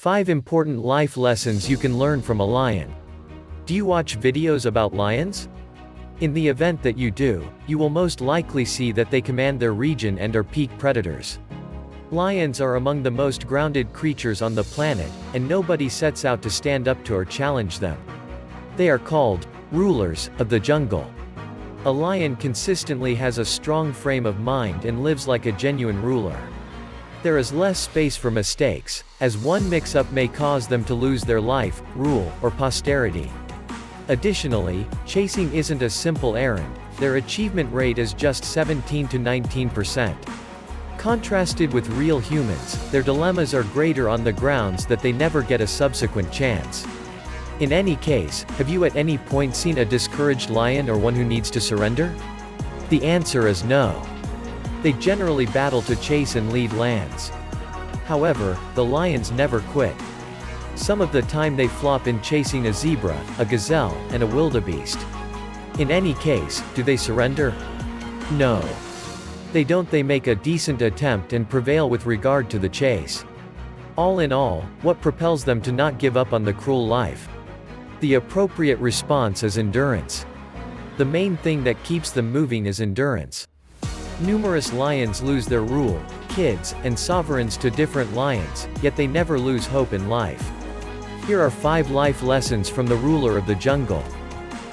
5 important life lessons you can learn from a lion. Do you watch videos about lions? In the event that you do, you will most likely see that they command their region and are peak predators. Lions are among the most grounded creatures on the planet, and nobody sets out to stand up to or challenge them. They are called rulers of the jungle. A lion consistently has a strong frame of mind and lives like a genuine ruler. There is less space for mistakes, as one mix-up may cause them to lose their life, rule, or posterity. Additionally, chasing isn't a simple errand. Their achievement rate is just 17 to 19%. Contrasted with real humans, their dilemmas are greater on the grounds that they never get a subsequent chance. In any case, have you at any point seen a discouraged lion or one who needs to surrender? The answer is no. They generally battle to chase and lead lands. However, the lions never quit. Some of the time they flop in chasing a zebra, a gazelle, and a wildebeest. In any case, do they surrender? No. They don't. They make a decent attempt and prevail with regard to the chase. All in all, what propels them to not give up on the cruel life? The appropriate response is endurance. The main thing that keeps them moving is endurance. Numerous lions lose their rule, kids, and sovereigns to different lions, yet they never lose hope in life. Here are 5 life lessons from the ruler of the jungle.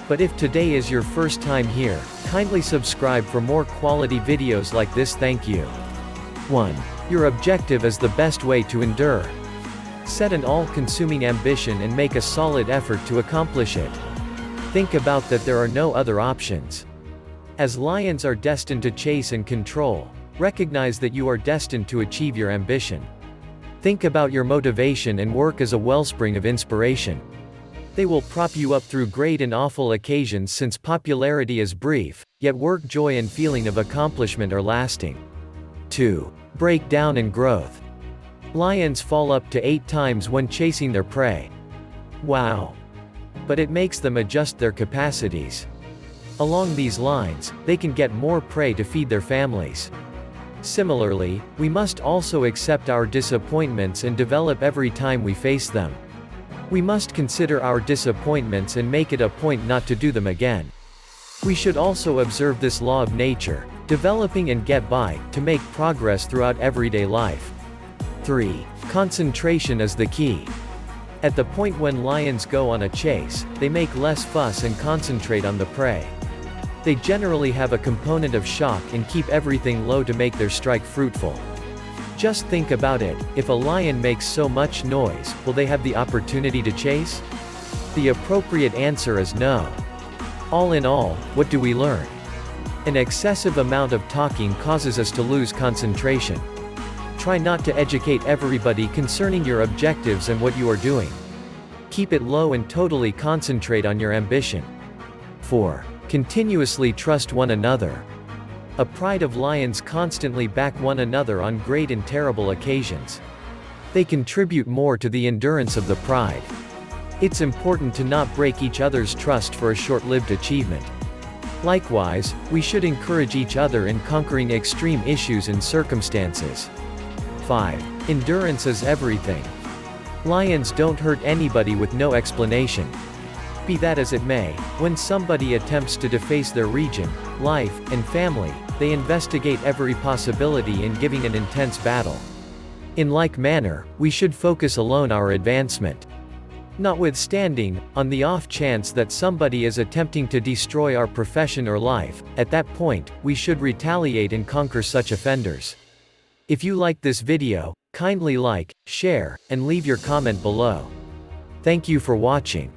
But if today is your first time here, kindly subscribe for more quality videos like this. Thank you. 1. Your objective is the best way to endure. Set an all-consuming ambition and make a solid effort to accomplish it. Think about that there are no other options. As lions are destined to chase and control, recognize that you are destined to achieve your ambition. Think about your motivation and work as a wellspring of inspiration. They will prop you up through great and awful occasions, since popularity is brief, yet work joy and feeling of accomplishment are lasting. 2. Breakdown and growth. Lions fall up to 8 times when chasing their prey. Wow! But it makes them adjust their capacities. Along these lines, they can get more prey to feed their families. Similarly, we must also accept our disappointments and develop every time we face them. We must consider our disappointments and make it a point not to do them again. We should also observe this law of nature, developing and get by, to make progress throughout everyday life. 3. Concentration is the key. At the point when lions go on a chase, they make less fuss and concentrate on the prey. They generally have a component of shock and keep everything low to make their strike fruitful. Just think about it, if a lion makes so much noise, will they have the opportunity to chase? The appropriate answer is no. All in all, what do we learn? An excessive amount of talking causes us to lose concentration. Try not to educate everybody concerning your objectives and what you are doing. Keep it low and totally concentrate on your ambition. 4. Continuously trust one another. A pride of lions constantly back one another on great and terrible occasions. They contribute more to the endurance of the pride. It's important to not break each other's trust for a short-lived achievement. Likewise, we should encourage each other in conquering extreme issues and circumstances. 5. Endurance is everything. Lions don't hurt anybody with no explanation. Be that as it may, when somebody attempts to deface their region, life, and family, they investigate every possibility in giving an intense battle. In like manner, we should focus alone our advancement. Notwithstanding, on the off chance that somebody is attempting to destroy our profession or life, at that point, we should retaliate and conquer such offenders. If you liked this video, kindly like, share, and leave your comment below. Thank you for watching.